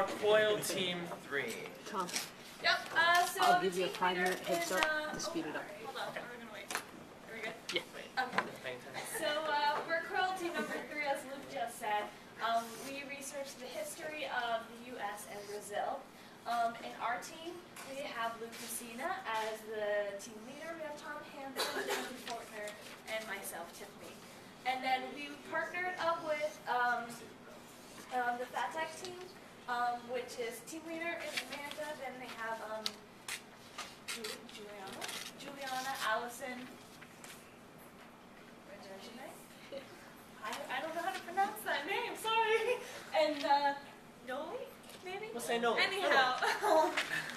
our coil team 3. Tom, Yep. So I'll give you a team 5 minute leader head is, start to speed it up. Hold on, we're gonna wait. Are we good? Yeah. Okay. So we're coil team number 3, as Luke just said. We researched the history of the U.S. and Brazil. In our team, we have Luke Messina as the team leader. We have Tom Hansen, Timothy Fortner, and myself, Tiffany. And then we partnered up with the FATEC team, which is team leader is Amanda. Then they have Juliana, Allison, I don't know how to pronounce that name, sorry. And Noli, maybe? We'll say Noli. Anyhow,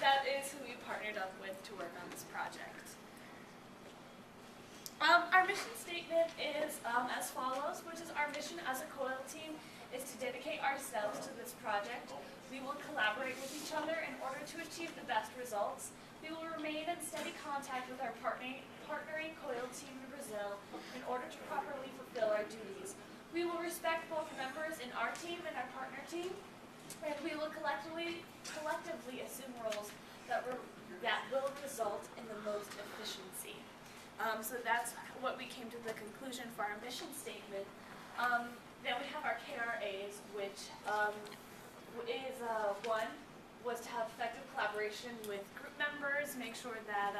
that is who we partnered up with to work on this project. Our mission statement is as follows, which is our mission as a coil team is to dedicate ourselves to this project. We will collaborate with each other in order to achieve the best results. We will remain in steady contact with our partnering coil team in Brazil in order to properly fulfill our duties. We will respect both members in our team and our partner team, and we will collectively assume roles that will result in the most efficiency. So that's what we came to the conclusion for our mission statement. Then we have our KRAs, which is one was to have effective collaboration with group members, make sure that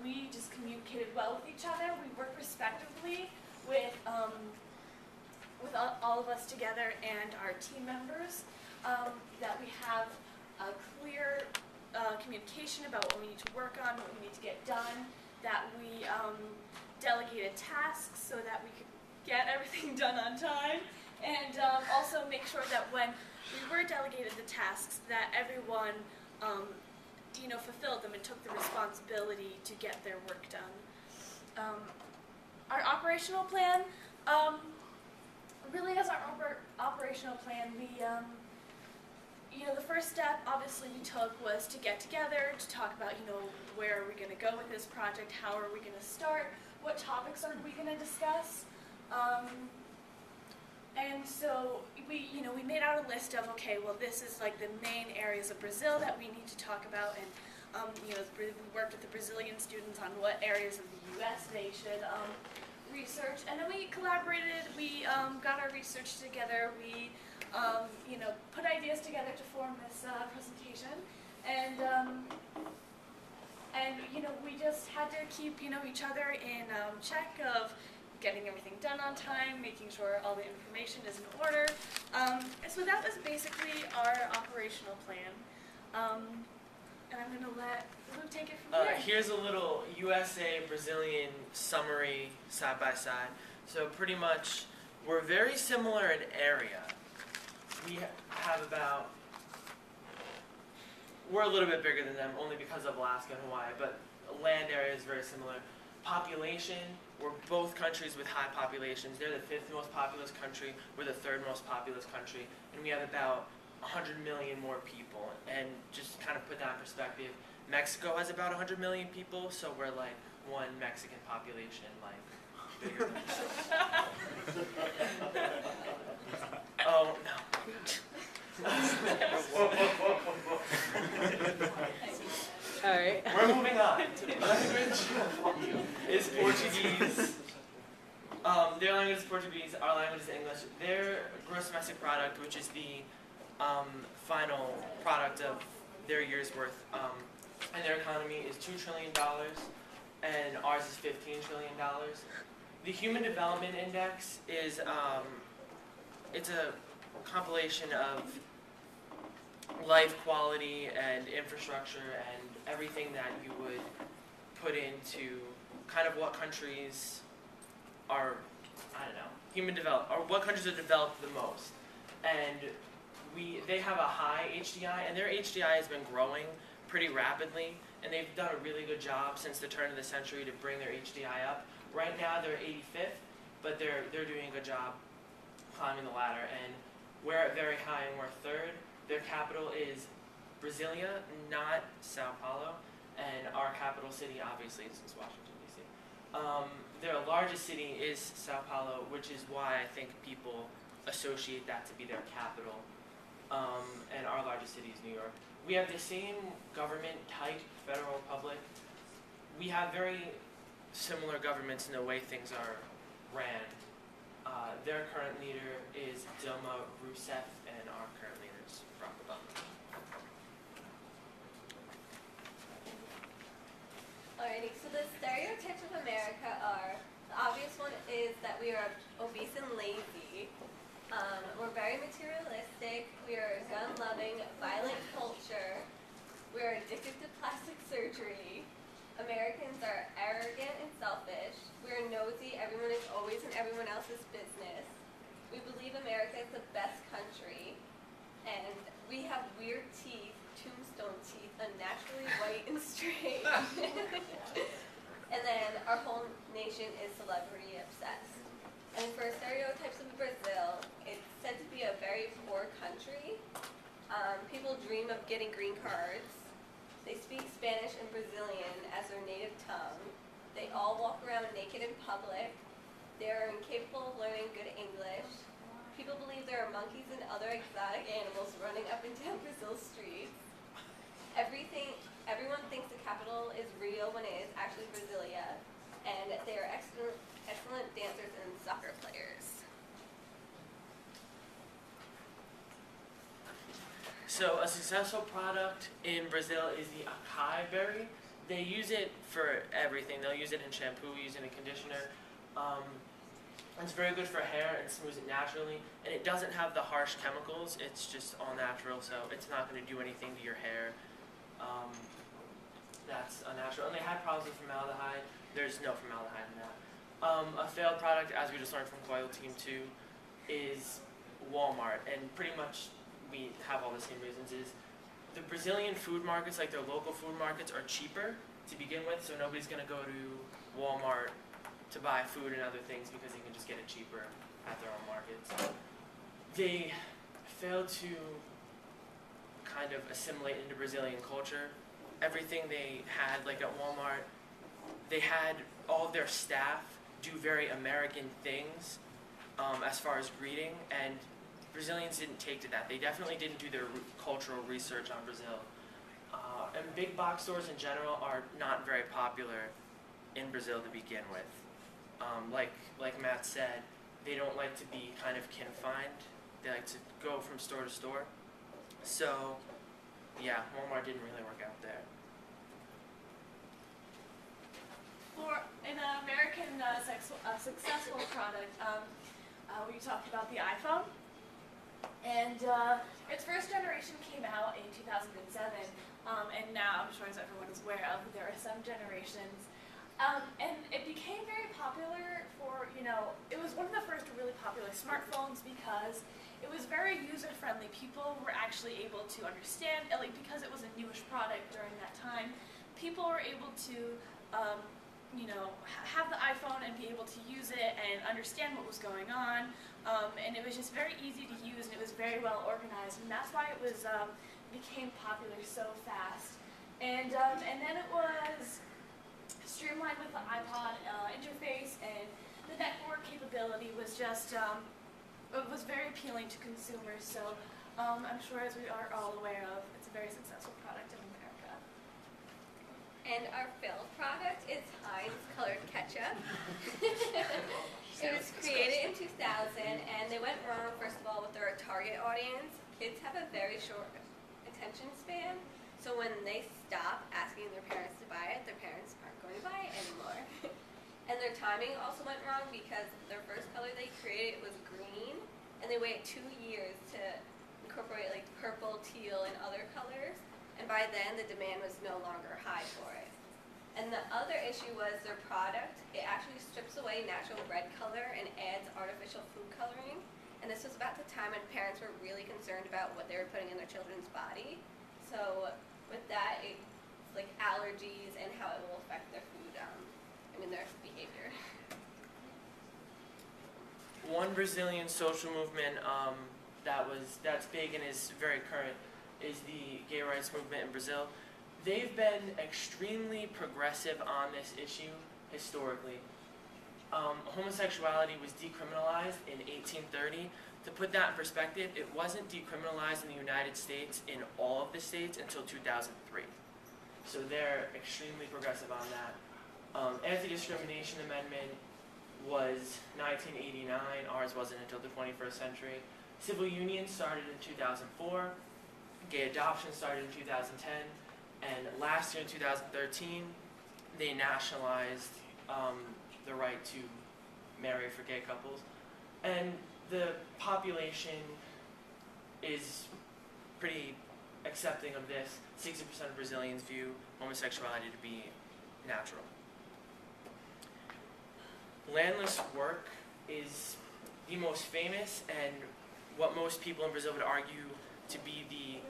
we just communicated well with each other. We work respectively with all of us together and our team members, that we have a clear communication about what we need to work on, what we need to get done, that we delegated tasks so that we could get everything done on time, and also make sure that when we were delegated the tasks that everyone fulfilled them and took the responsibility to get their work done. Our operational plan, really as our operational plan, we the first step obviously we took was to get together to talk about where are we going to go with this project, how are we going to start, what topics are we going to discuss. And so we made out a list of, okay, well, this is like the main areas of Brazil that we need to talk about, and we worked with the Brazilian students on what areas of the U.S. they should research, and then we collaborated. We got our research together. We put ideas together to form this presentation, and we just had to keep each other in check of getting everything done on time, making sure all the information is in order. And so that was basically our operational plan. And I'm going to let Luke take it from there. Here's a little USA Brazilian summary side by side. So pretty much we're very similar in area. We have we're a little bit bigger than them only because of Alaska and Hawaii, but land area is very similar. Population, we're both countries with high populations. They're the 5th most populous country, we're the 3rd most populous country, and we have about 100 million more people. And just kind of put that in perspective, Mexico has about 100 million people, so we're like one Mexican population, like bigger than Oh, no. All right. We're moving on. Language is Portuguese. Their language is Portuguese, our language is English. Their gross domestic product, which is the final product of their year's worth, and their economy is $2 trillion, and ours is $15 trillion. The Human Development Index is it's a compilation of life quality and infrastructure and everything that you would put into kind of what countries are, or what countries are developed the most. And they have a high HDI, and their HDI has been growing pretty rapidly, and they've done a really good job since the turn of the century to bring their HDI up. Right now they're 85th, but they're doing a good job climbing the ladder, and we're at very high and we're 3rd. Their capital is Brasilia, not Sao Paulo, and our capital city obviously is Washington, D.C. Their largest city is Sao Paulo, which is why I think people associate that to be their capital. and our largest city is New York. We have the same government type, federal, public. We have very similar governments in the way things are ran. Their current leader is Dilma Rousseff, and our current leader is Barack Obama. Alrighty, so the stereotypes of America are, the obvious one is that we are obese and lazy. We're very materialistic. We are a gun-loving, violent culture. We are addicted to plastic surgery. Americans are arrogant and selfish. We are nosy. Everyone is always in everyone else's business. We believe America is the best country. And we have weird teeth, tombstone teeth, unnaturally white and straight. And then our whole nation is celebrity obsessed. And for stereotypes of Brazil, it's said to be a very poor country. People dream of getting green cards. They speak Spanish and Brazilian as their native tongue. They all walk around naked in public. They are incapable of learning good English. People believe there are monkeys and other exotic animals running up and down Brazil's streets. Everyone thinks the capital is Rio when it is actually Brasilia. And they are excellent dancers and soccer players. So a successful product in Brazil is the acai berry. They use it for everything. They'll use it in shampoo, use it in conditioner. It's very good for hair and smooths it naturally. And it doesn't have the harsh chemicals. It's just all natural, so it's not going to do anything to your hair. That's unnatural. And they had problems with formaldehyde. There's no formaldehyde in that. A failed product, as we just learned from Coil Team 2, is Walmart. And pretty much we have all the same reasons. Is the Brazilian food markets, like their local food markets, are cheaper to begin with, so nobody's going to go to Walmart to buy food and other things because they can just get it cheaper at their own markets. They failed to kind of assimilate into Brazilian culture. Everything they had, like at Walmart, they had all of their staff do very American things as far as greeting, and Brazilians didn't take to that. They definitely didn't do their cultural research on Brazil. And big box stores in general are not very popular in Brazil to begin with. Like Matt said, they don't like to be kind of confined. They like to go from store to store. So, yeah, Walmart didn't really work out there. For an American successful product, we talked about the iPhone. And its first generation came out in 2007, and now I'm sure as everyone is aware of, there are some generations. And it became very popular for, it was one of the first really popular smartphones because it was very user-friendly. People were actually able to understand, because it was a newish product during that time, people were able to, have the iPhone and be able to use it and understand what was going on. And it was just very easy to use, and it was very well organized, and that's why it was became popular so fast. And then it was streamlined with the iPod interface, and the network capability was just it was very appealing to consumers. So I'm sure, as we are all aware of, it's a very successful product in America. And our failed product is Heinz colored ketchup. It was created in 2000, and they went wrong, first of all, with their target audience. Kids have a very short attention span, so when they stop asking their parents to buy it, their parents aren't going to buy it anymore. And their timing also went wrong because their first color they created was green, and they waited 2 years to incorporate like purple, teal, and other colors, and by then the demand was no longer high for it. And the other issue was their product. It actually strips away natural red color and adds artificial food coloring. And this was about the time when parents were really concerned about what they were putting in their children's body. So with that, it's like allergies and how it will affect their food, their behavior. One Brazilian social movement that's big and is very current is the gay rights movement in Brazil. They've been extremely progressive on this issue historically. Homosexuality was decriminalized in 1830. To put that in perspective, it wasn't decriminalized in the United States in all of the states until 2003. So they're extremely progressive on that. Anti-discrimination amendment was 1989. Ours wasn't until the 21st century. Civil unions started in 2004. Gay adoption started in 2010. And last year in 2013, they nationalized the right to marry for gay couples. And the population is pretty accepting of this. 60% of Brazilians view homosexuality to be natural. Landless work is the most famous and what most people in Brazil would argue to be the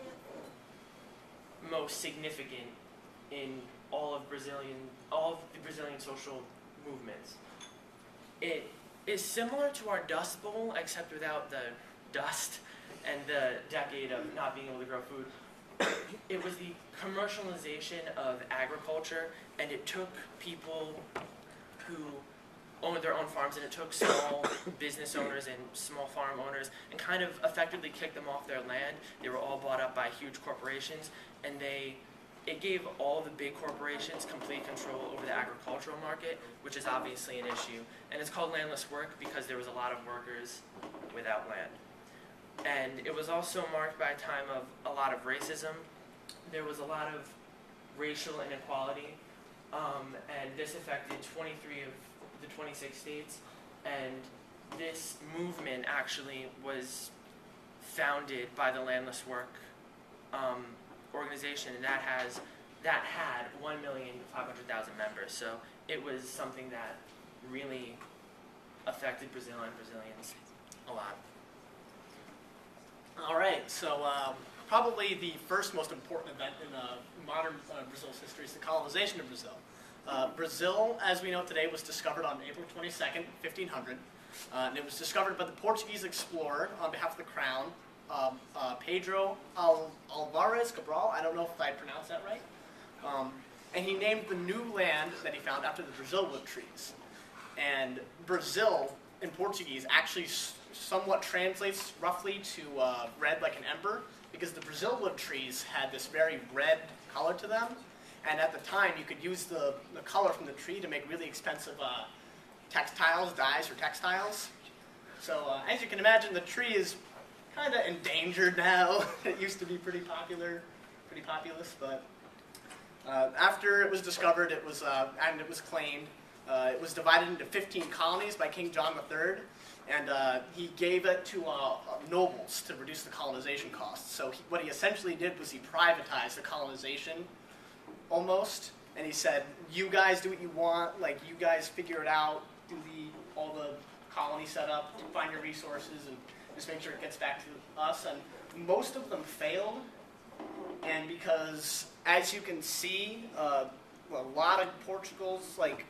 most significant in all of the Brazilian social movements. It is similar to our Dust Bowl, except without the dust and the decade of not being able to grow food. It was the commercialization of agriculture, and it took people who owned their own farms, and it took small business owners and small farm owners and kind of effectively kicked them off their land. They were all bought up by huge corporations, and it gave all the big corporations complete control over the agricultural market, which is obviously an issue. And it's called landless work because there was a lot of workers without land. And it was also marked by a time of a lot of racism. There was a lot of racial inequality, and this affected 23 of the 26 states. And this movement actually was founded by the Landless Work organization, and that had 1,500,000 members. So it was something that really affected Brazil and Brazilians a lot. All right, so probably the first most important event in modern Brazil's history is the colonization of Brazil. Brazil, as we know today, was discovered on April 22nd, 1500, and it was discovered by the Portuguese explorer on behalf of the crown, Pedro Alvares Cabral. I don't know if I pronounced that right. And he named the new land that he found after the Brazil wood trees. And Brazil, in Portuguese, actually somewhat translates roughly to red like an ember, because the Brazil wood trees had this very red color to them, and at the time you could use the color from the tree to make really expensive textiles, dyes for textiles. So as you can imagine, the tree is kind of endangered now. It used to be pretty populous, but after it was discovered, it was and it was claimed. It was divided into 15 colonies by King John III, and he gave it to nobles to reduce the colonization costs. So what he essentially did was he privatized the colonization, almost, and he said, you guys do what you want, like you guys figure it out, do all the colony setup, find your resources, and just make sure it gets back to us. And most of them failed, and because, as you can see, a lot of Portugal's like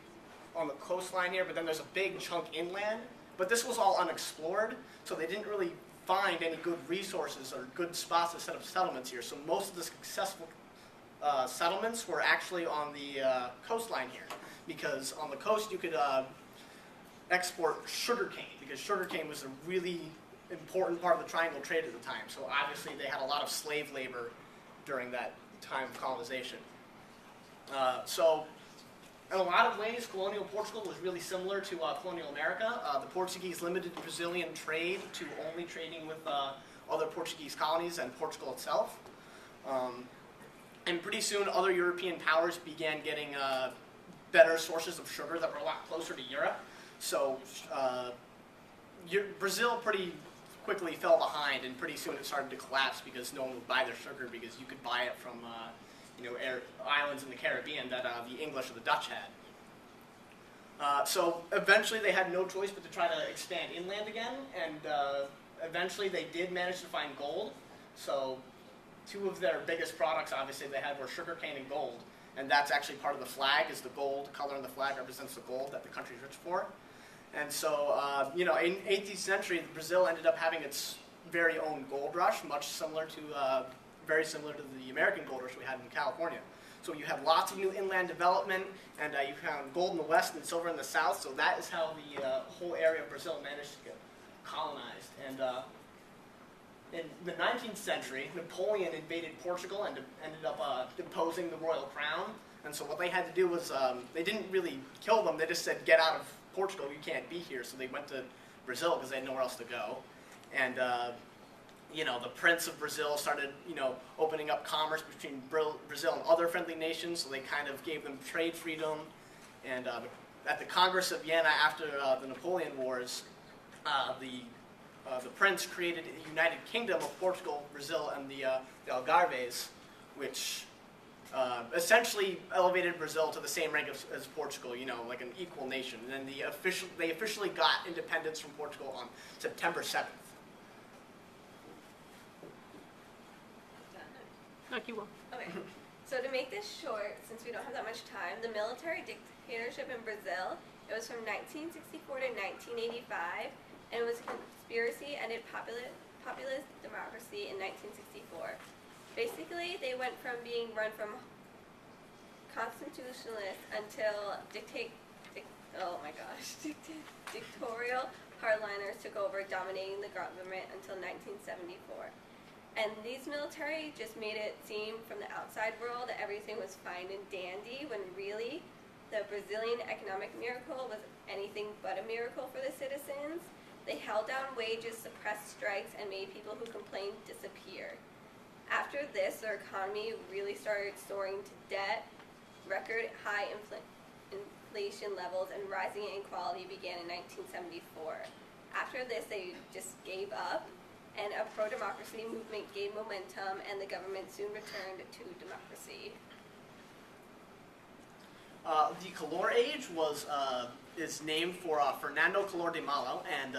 on the coastline here, but then there's a big chunk inland. But this was all unexplored, so they didn't really find any good resources or good spots to set up settlements here. So most of the successful settlements were actually on the coastline here, because on the coast you could export sugarcane, because sugarcane was a really important part of the triangle trade at the time. So obviously they had a lot of slave labor during that time of colonization. So in a lot of ways, colonial Portugal was really similar to colonial America. The Portuguese limited Brazilian trade to only trading with other Portuguese colonies and Portugal itself. And pretty soon, other European powers began getting better sources of sugar that were a lot closer to Europe. So Brazil pretty quickly fell behind, and pretty soon it started to collapse because no one would buy their sugar, because you could buy it from islands in the Caribbean that the English or the Dutch had. So eventually they had no choice but to try to expand inland again, and eventually they did manage to find gold. So two of their biggest products, obviously, they had were sugarcane and gold, and that's actually part of the flag, is the gold color in the flag represents the gold that the country's rich for. And so, in 18th century, Brazil ended up having its very own gold rush, very similar to the American gold rush we had in California. So you had lots of new inland development, and you found gold in the west and silver in the south. So that is how the whole area of Brazil managed to get colonized. And in the 19th century, Napoleon invaded Portugal and ended up deposing the royal crown. And so what they had to do was, they didn't really kill them, they just said, get out of Portugal, you can't be here. So they went to Brazil because they had nowhere else to go. And you know, the Prince of Brazil started, you know, opening up commerce between Brazil and other friendly nations, so they kind of gave them trade freedom. And at the Congress of Vienna after the Napoleon Wars, the Prince created a united kingdom of Portugal, Brazil, and the Algarves, which essentially elevated Brazil to the same rank as Portugal, you know, like an equal nation. And then they officially got independence from Portugal on September 7th. No, keep going. Okay, so to make this short, since we don't have that much time, the military dictatorship in Brazil, it was from 1964 to 1985, and it was a conspiracy and ended populist democracy in 1964. Basically, they went from being run from constitutionalist until dictatorial hardliners took over, dominating the government until 1974. And these military just made it seem from the outside world that everything was fine and dandy, when really the Brazilian economic miracle was anything but a miracle for the citizens. They held down wages, suppressed strikes, and made people who complained disappear. After this, their economy really started soaring to debt, record high inflation levels, and rising inequality began in 1974. After this, they just gave up, and a pro-democracy movement gained momentum, and the government soon returned to democracy. The Calor Age is named for Fernando Collor de Mello, and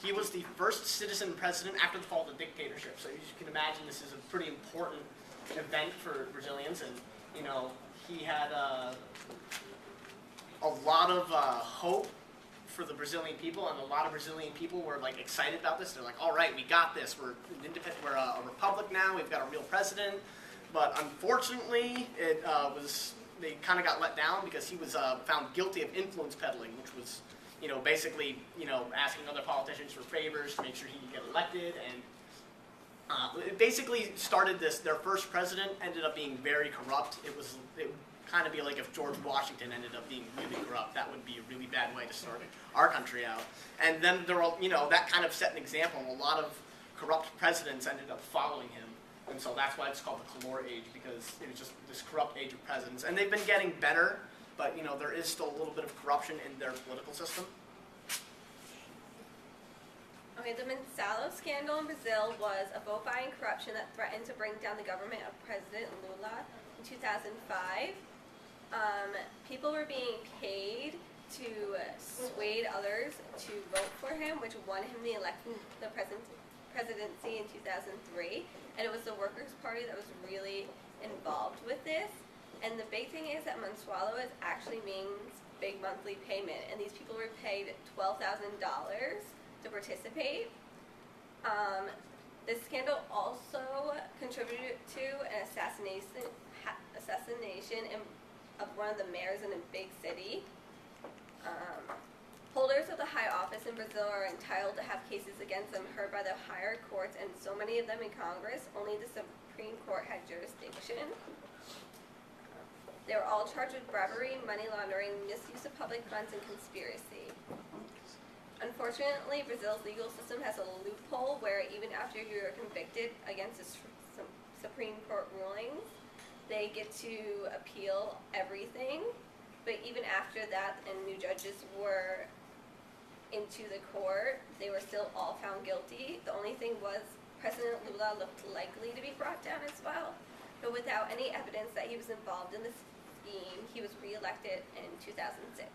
he was the first citizen president after the fall of the dictatorship. So you can imagine this is a pretty important event for Brazilians, and you know, he had a lot of hope for the Brazilian people, and a lot of Brazilian people were like excited about this. They're like, all right, we got this. We're independent. We're a republic now. We've got a real president. But unfortunately, they kind of got let down because he was found guilty of influence peddling, which was, you know, basically, you know, asking other politicians for favors to make sure he could get elected. And it basically started this. Their first president ended up being very corrupt. It would kind of be like if George Washington ended up being really corrupt. That would be a really bad way to start our country out. And then there were, you know, that kind of set an example. A lot of corrupt presidents ended up following him. And so that's why it's called the Calor Age, because it was just this corrupt age of presidents. And they've been getting better, but you know, there is still a little bit of corruption in their political system. Okay, the Mensalo scandal in Brazil was a vote buying corruption that threatened to bring down the government of President Lula in 2005. People were being paid to sway others to vote for him, which won him the presidency in 2003. And it was the Workers' Party that was really involved with this. And the big thing is that Mensalo actually means big monthly payment, and these people were paid $12,000 to participate. This scandal also contributed to an assassination of one of the mayors in a big city. Holders of the high office in Brazil are entitled to have cases against them heard by the higher courts, and so many of them in Congress, only the Supreme Court had jurisdiction. They were all charged with bribery, money laundering, misuse of public funds, and conspiracy. Unfortunately, Brazil's legal system has a loophole where even after you are convicted against the Supreme Court rulings, they get to appeal everything. But even after that, and new judges were into the court, they were still all found guilty. The only thing was President Lula looked likely to be brought down as well. But without any evidence that he was involved in the scheme, he was reelected in 2006.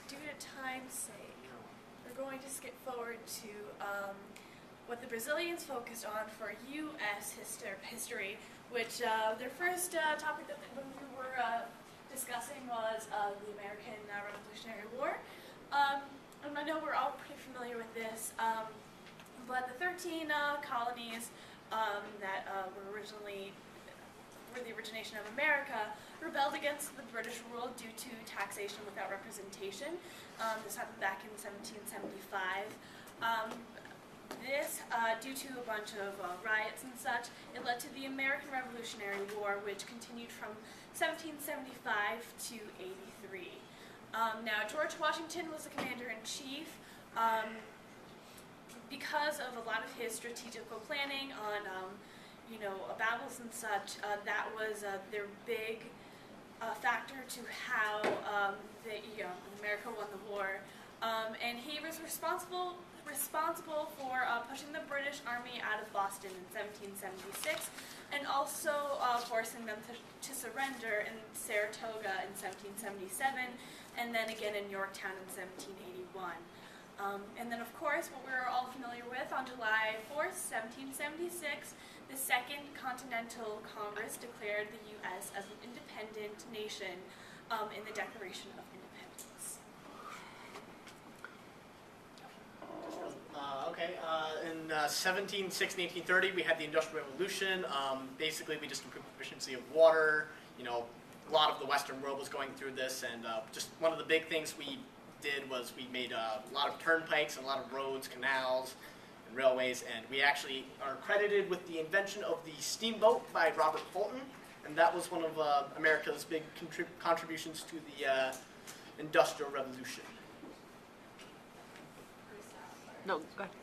Due to time's sake, we're going to skip forward to what the Brazilians focused on for U.S. history, which their first topic that we were discussing was the American Revolutionary War. And I know we're all pretty familiar with this, but the 13 colonies that were originally were the origination of America, rebelled against the British rule due to taxation without representation. This happened back in 1775. Due to a bunch of riots and such, it led to the American Revolutionary War, which continued from 1775 to 83. Now, George Washington was the commander-in-chief. Because of a lot of his strategical planning on, battles and such, that was their big factor to how America won the war. And he was responsible for pushing the British Army out of Boston in 1776, and also forcing them to surrender in Saratoga in 1777, and then again in Yorktown in 1781. And then, of course, what we're all familiar with, on July 4th, 1776, the Second Continental Congress declared the U.S. as an independent nation in the Declaration of Independence. In 1760, 1830, we had the Industrial Revolution. Basically, we just improved the efficiency of water. A lot of the Western world was going through this, and just one of the big things we did was we made a lot of turnpikes and a lot of roads, canals, and railways, and we actually are credited with the invention of the steamboat by Robert Fulton, and that was one of America's big contributions to the Industrial Revolution. No, go ahead.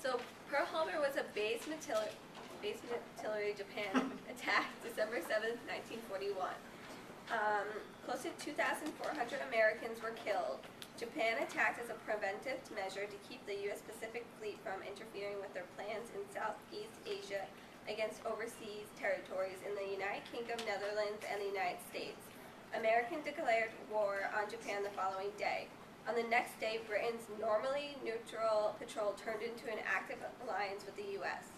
So Pearl Harbor was a base artillery Japan attack December 7th, 1941. Close to 2,400 Americans were killed. Japan attacked as a preventive measure to keep the U.S. Pacific Fleet from interfering with their plans in Southeast Asia against overseas territories in the United Kingdom, Netherlands, and the United States. Americans declared war on Japan the following day. On the next day, Britain's normally neutral patrol turned into an active alliance with the U.S.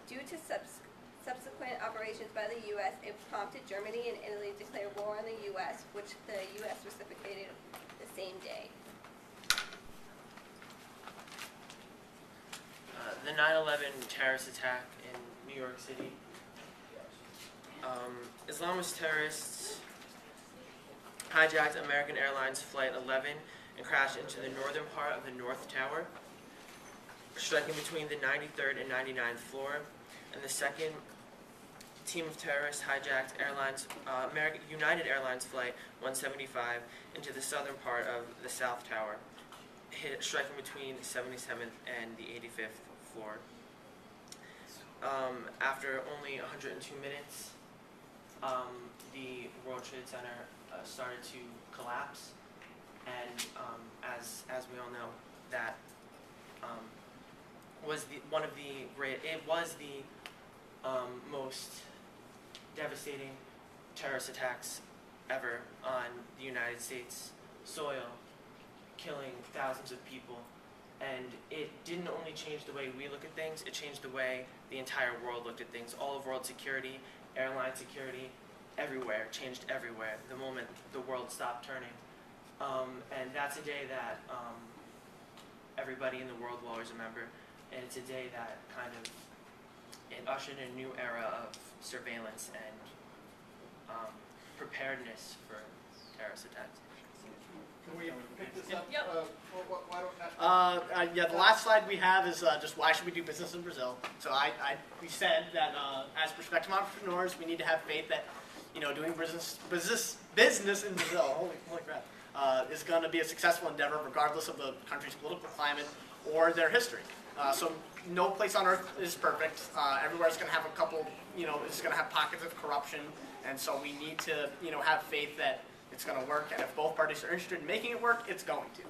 Due to subsequent operations by the U.S., it prompted Germany and Italy to declare war on the U.S., which the U.S. reciprocated the same day. The 9/11 terrorist attack in New York City. Islamist terrorists hijacked American Airlines Flight 11 and crashed into the northern part of the North Tower, striking between the 93rd and 99th floor. And the second team of terrorists hijacked United Airlines Flight 175 into the southern part of the South Tower, striking between the 77th and the 85th floor. After only 102 minutes, the World Trade Center started to collapse, and as we all know, that was the most devastating terrorist attacks ever on the United States soil, killing thousands of people. And it didn't only change the way we look at things, it changed the way the entire world looked at things. All of world security, airline security, everywhere, changed everywhere the moment the world stopped turning. And that's a day that everybody in the world will always remember. And it's a day that kind of, it ushered in a new era of surveillance and preparedness for terrorist attacks. Can we pick this up? Yep. Why don't Yeah, the last slide we have is just why should we do business in Brazil? So we said that as prospective entrepreneurs, we need to have faith that doing business in Brazil, holy crap, is going to be a successful endeavor regardless of the country's political climate or their history. So no place on earth is perfect. Everywhere's going to have a couple, it's going to have pockets of corruption, and so we need to have faith that it's going to work, and if both parties are interested in making it work, it's going to.